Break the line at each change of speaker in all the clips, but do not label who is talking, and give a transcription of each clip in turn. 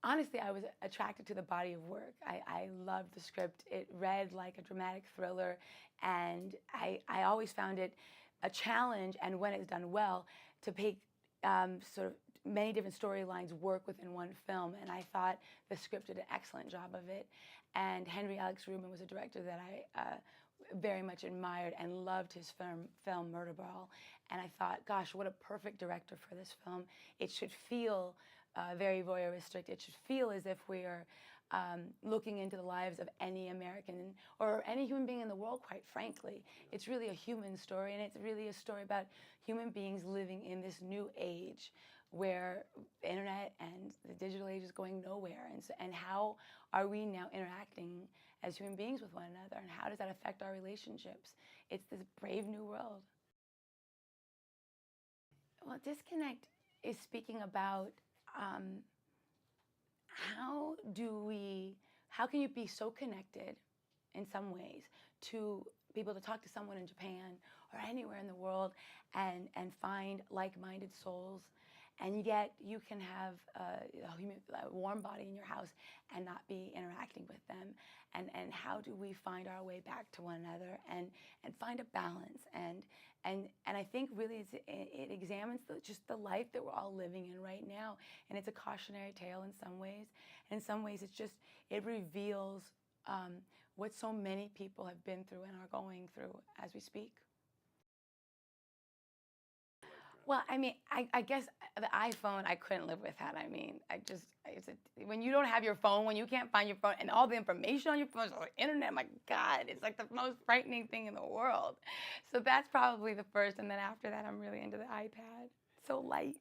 Honestly, I was attracted to the body of work. I loved the script. It read like a dramatic thriller, and I always found it a challenge, and when it's done well, to make sort of many different storylines work within one film. And I thought the script did an excellent job of it. And Henry Alex Rubin was a director that I very much admired and loved his film Murder Ball. And I thought, gosh, what a perfect director for this film. It should feel very voyeuristic. It should feel as if we are looking into the lives of any American or any human being in the world, quite frankly. It's really a human story, and it's really a story about human beings living in this new age where the internet and the digital age is going nowhere. And how are we now interacting as human beings with one another, and how does that affect our relationships? It's this brave new world. Well, disconnect is speaking about how can you be so connected in some ways to be able to talk to someone in Japan or anywhere in the world and find like-minded souls, and yet you can have a warm body in your house and not be interacting with them. And how do we find our way back to one another and find a balance? And I think really it examines just the life that we're all living in right now. And it's a cautionary tale in some ways. And in some ways it reveals what so many people have been through and are going through as we speak. Well, I mean, I guess the iPhone, I couldn't live without. I mean, when you don't have your phone, when you can't find your phone, and all the information on your phone is on the internet, my God, it's like the most frightening thing in the world. So that's probably the first, and then after that, I'm really into the iPad. So light.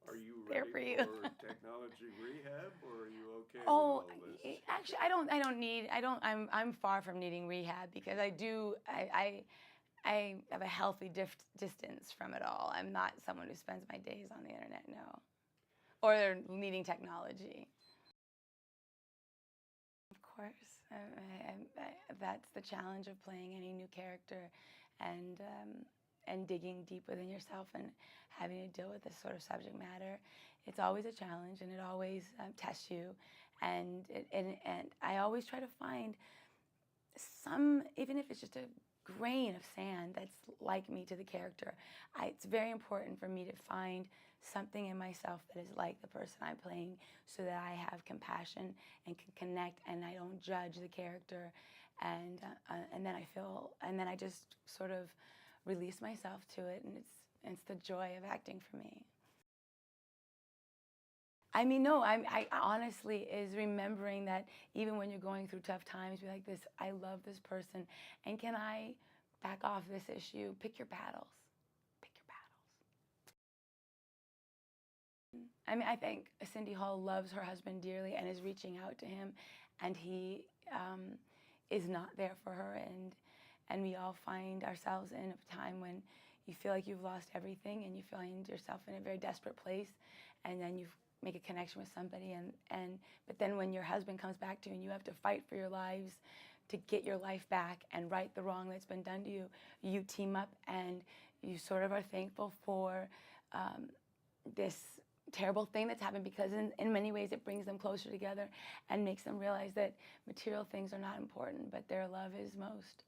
Are you
There
ready
for you.
for technology rehab, or are you okay with
Oh,
all this?
actually, I'm far from needing rehab because I have a healthy distance from it all. I'm not someone who spends my days on the internet, no. Or needing technology. Of course. That's the challenge of playing any new character and digging deep within yourself and having to deal with this sort of subject matter. It's always a challenge, and it always tests you. And I always try to find some, even if it's just a grain of sand that's like me to the character. It's very important for me to find something in myself that is like the person I'm playing, so that I have compassion and can connect, and I don't judge the character, and then I just sort of release myself to it, and it's the joy of acting for me. I mean, no, I honestly is remembering that even when you're going through tough times, be like this, I love this person, and can I back off this issue? Pick your battles. Pick your battles. I mean, I think Cindy Hall loves her husband dearly and is reaching out to him, and he is not there for her, and we all find ourselves in a time when you feel like you've lost everything, and you find yourself in a very desperate place, and then you make a connection with somebody, but then when your husband comes back to you and you have to fight for your lives to get your life back and right the wrong that's been done to you, you team up and you sort of are thankful for this terrible thing that's happened, because in many ways it brings them closer together and makes them realize that material things are not important, but their love is most.